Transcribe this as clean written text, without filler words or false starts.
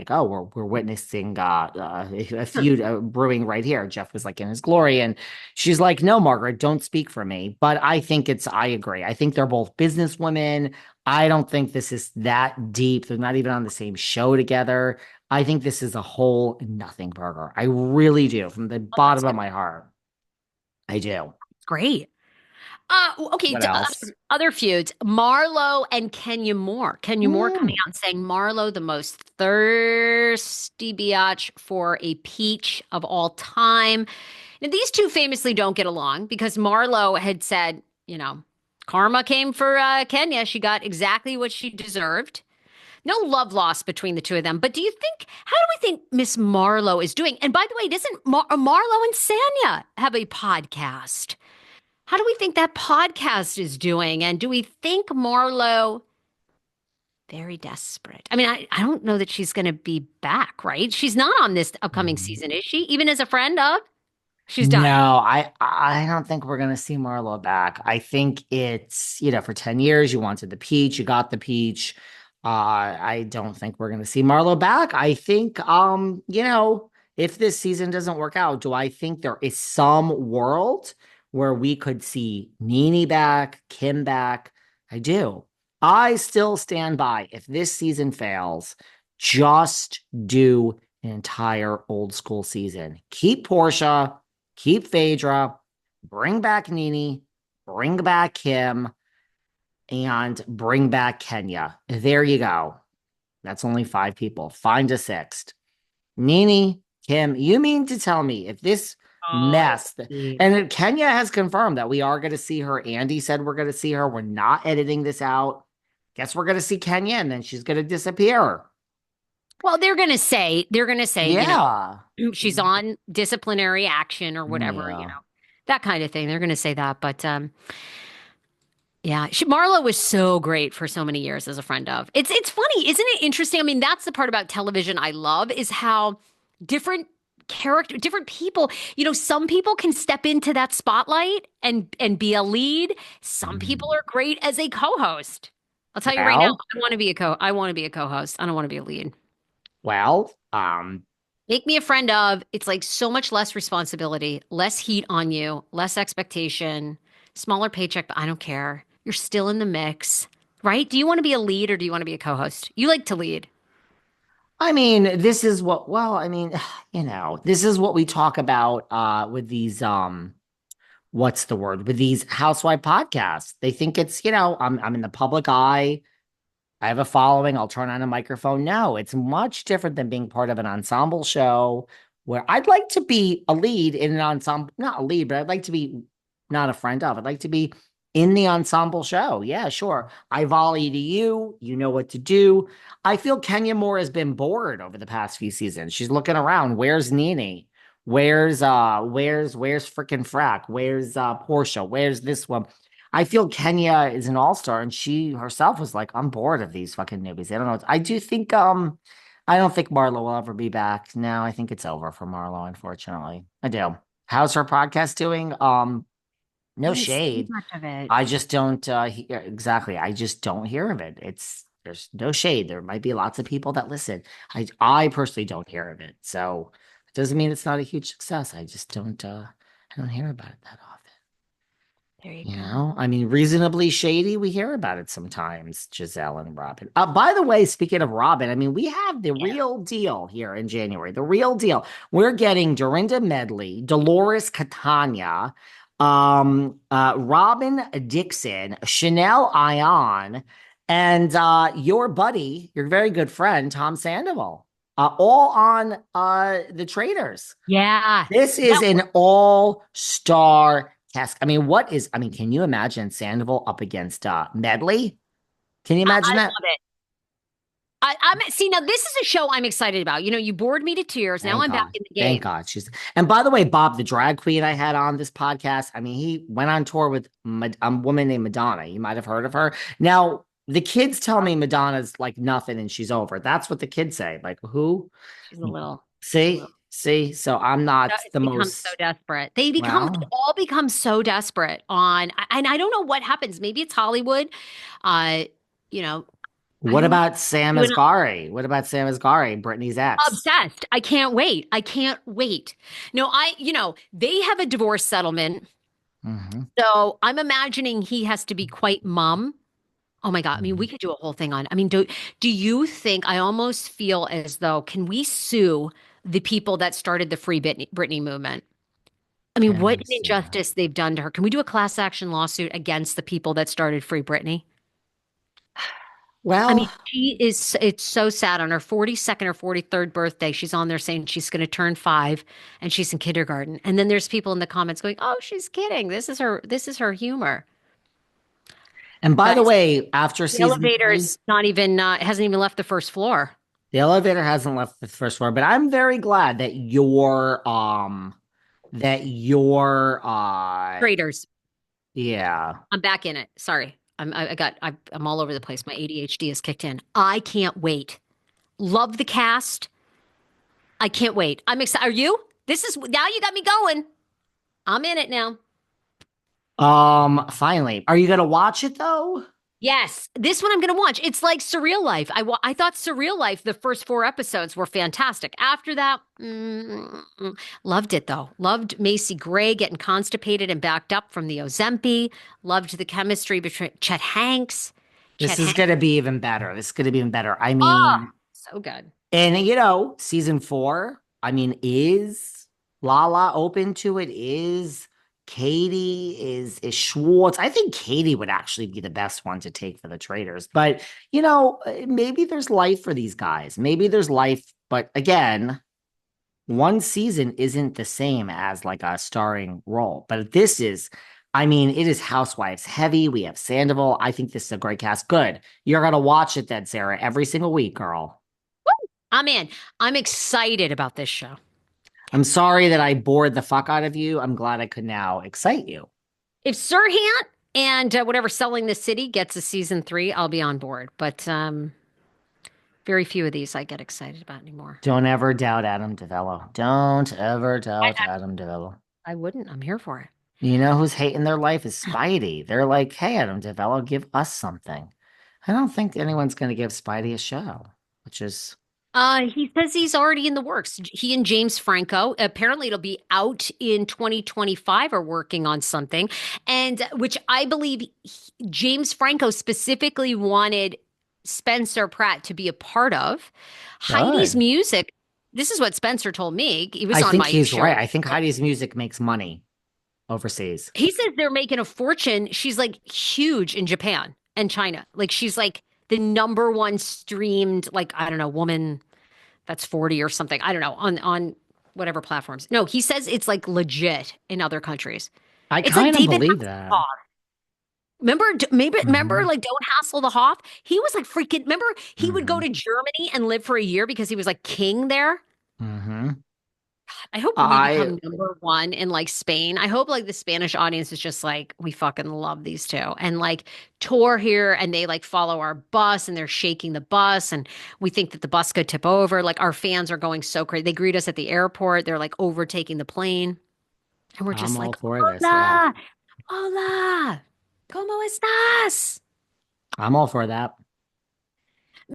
like, oh, we're witnessing a feud brewing right here. Jeff was like in his glory, and she's like, no, Margaret, don't speak for me. But I agree. I think they're both businesswomen. I don't think this is that deep. They're not even on the same show together. I think this is a whole nothing burger. I really do, from the Oh, that's bottom of good. my heart. I do. Great. Okay. What else? Other feuds. Marlo and Kenya Moore. Kenya Moore coming Mm. out and saying Marlo, the most thirsty biatch for a peach of all time. Now, these two famously don't get along because Marlo had said, karma came for Kenya. She got exactly what she deserved. No love lost between the two of them. But how do we think Miss Marlo is doing? And by the way, doesn't Marlo and Sanya have a podcast? How do we think that podcast is doing? And do we think Marlo very desperate? I mean, I don't know that she's going to be back, right? She's not on this upcoming season, is she? Even as a friend of? She's done. No, I don't think we're gonna see Marlo back. I think it's, for 10 years you wanted the peach, you got the peach. I don't think we're gonna see Marlo back. I think if this season doesn't work out, do I think there is some world where we could see Nene back, Kim back? I do. I still stand by if this season fails, just do an entire old school season. Keep Portia. Keep Phaedra, bring back Nene, bring back Kim, and bring back Kenya. There you go. That's only five people. Find a sixth. Nene, Kim, you mean to tell me if this Oh, mess, Steve. and Kenya has confirmed that we are going to see her. Andy said we're going to see her. We're not editing this out. Guess we're going to see Kenya and then she's going to disappear. Well, they're gonna say, Yeah. she's on disciplinary action or whatever, Yeah. that kind of thing. They're gonna say that. But yeah, Marlo was so great for so many years as a friend of. It's funny, isn't it interesting? I mean, that's the part about television I love is how different different people, some people can step into that spotlight and be a lead. Some people Mhm. are great as a co-host. I'll tell you right now, Well, I want to be a co-host. I don't want to be a lead. well, Make me a friend of. It's like so much less responsibility, less heat on you, less expectation, smaller paycheck, but I don't care. You're still in the mix, right? Do you want to be a lead or do you want to be a co-host? You like to lead. I mean, this is what, well, I mean, this is what we talk about with these what's the word? With these housewife podcasts. They think it's, I'm in the public eye. I have a following, I'll turn on a microphone. No, it's much different than being part of an ensemble show where I'd like to be a lead in an ensemble, not a lead, but I'd like to be not a friend of. I'd like to be in the ensemble show. Yeah, sure. I volley to you. You know what to do. I feel Kenya Moore has been bored over the past few seasons. She's looking around. Where's Nene? Where's freaking Frack? Where's Portia? Where's this one? I feel Kenya is an all-star and she herself was like, I'm bored of these fucking newbies. I don't know. I don't think Marlo will ever be back. No, I think it's over for Marlo, unfortunately. I do. How's her podcast doing? I No haven't seen shade. much of it. I just don't hear exactly. I just don't hear of it. There's no shade. There might be lots of people that listen. I personally don't hear of it. So it doesn't mean it's not a huge success. I just don't I don't hear about it that often. There you go. I mean, reasonably shady. We hear about it sometimes, Giselle and Robin. By the way, speaking of Robin, I mean, we have the Yeah. real deal here in January. The real deal. We're getting Dorinda Medley, Dolores Catania, Robin Dixon, Chanel Ion, and your buddy, your very good friend, Tom Sandoval. All on the Traitors. Yeah. This is That, an all-star cast. I mean, can you imagine Sandoval up against Medley? Can you I imagine that? love it. I'm see now. This is a show I'm excited about. You bored me to tears. Now Thank I'm back God. in the Thank game. God. And by the way, Bob, the drag queen I had on this podcast, I mean, he went on tour with a woman named Madonna. You might have heard of her. Now, the kids tell me Madonna's like nothing and she's over. That's what the kids say. Like, who? She's a little. See? So I'm not It's the become so most, desperate. They well, all become so desperate and I don't know what happens. Maybe it's Hollywood. Uh, you know, I What don't about Sam do it. Asghari? What about Sam Asghari, Britney's ex? Obsessed. I can't wait. I can't wait. No, they have a divorce settlement. Hmm. So I'm imagining he has to be quite mum. Oh my God. I mean, we could do a whole thing on. I mean, do you think I almost feel as though can we sue the people that started the Free Britney movement? I mean, Can what we an see that? injustice they've done to her. Can we do a class action lawsuit against the people that started Free Britney? I mean, Well, it's so sad. On her 42nd or 43rd birthday, she's on there saying she's going to turn 5 and she's in kindergarten. And then there's people in the comments going, "Oh, she's kidding. This is her humor." and by the Guys, way, after the season three, elevator's not even hasn't even left the first floor. the elevator hasn't left the first floor, but I'm very glad that your Traitors. yeah. I'm back in it. Sorry. I'm all over the place. My ADHD has kicked in. I can't wait. Love the cast. I can't wait. I'm excited. Are you? This is now you got me going. I'm in it now. Finally. Are you gonna watch it though? Yes, this one I'm going to watch. It's like Surreal Life. I thought Surreal Life, the first 4 episodes were fantastic. After that, loved it though. Loved Macy Gray getting constipated and backed up from the Ozempic. Loved the chemistry between Chet Hanks. This Chet is Hanks. gonna be even better. This is gonna be even better. I Oh, mean, so good. and season four, I mean, is Lala open to it? Is Katie, is Schwartz? I think Katie would actually be the best one to take for the Traitors. But maybe there's life for these guys. Maybe there's life, but again, one season isn't the same as like a starring role. But I mean, it is Housewives heavy. We have Sandoval. I think this is a great cast. Good. You're gonna watch it then, Sarah, every single week, girl. I'm in. I'm excited about this show. I'm sorry that I bored the fuck out of you. I'm glad I could now excite you. If Sirhan and whatever Selling the City gets a season 3, I'll be on board. But very few of these I get excited about anymore. Don't ever doubt Adam DeVello. Don't ever I, doubt Adam DeVello. I wouldn't. I'm here for it. You know who's hating their life is Speidi. They're like, hey, Adam DeVello, give us something. I don't think anyone's going to give Speidi a show, which is, He says he's already in the works. He and James Franco, apparently it'll be out in 2025, are working on something. And which I believe James Franco specifically wanted Spencer Pratt to be a part of. Heidi's good. music. This is what Spencer told me. He was I on think my he's show. right. I think Heidi's music makes money overseas. He says they're making a fortune. She's like huge in Japan and China. Like she's like the number one streamed, like, I don't know, woman that's 40 or something. I don't know, on whatever platforms. No, he says it's like legit in other countries. I It's like kind of David believe that. Hasselhoff. Remember, maybe remember, Hmm. like Don't Hassle the Hoff. He was like freaking. Remember, he would go Hmm. to Germany and live for a year because he was like king there. Hmm. I hope we I become number one in like Spain. I hope like the Spanish audience is just like, we fucking love these two and like tour here and they like follow our bus and they're shaking the bus and we think that the bus could tip over. Like our fans are going so crazy. They greet us at the airport. They're like overtaking the plane and we're I'm just all like, for this. Yeah, hola, hola, ¿cómo estás? I'm all for that.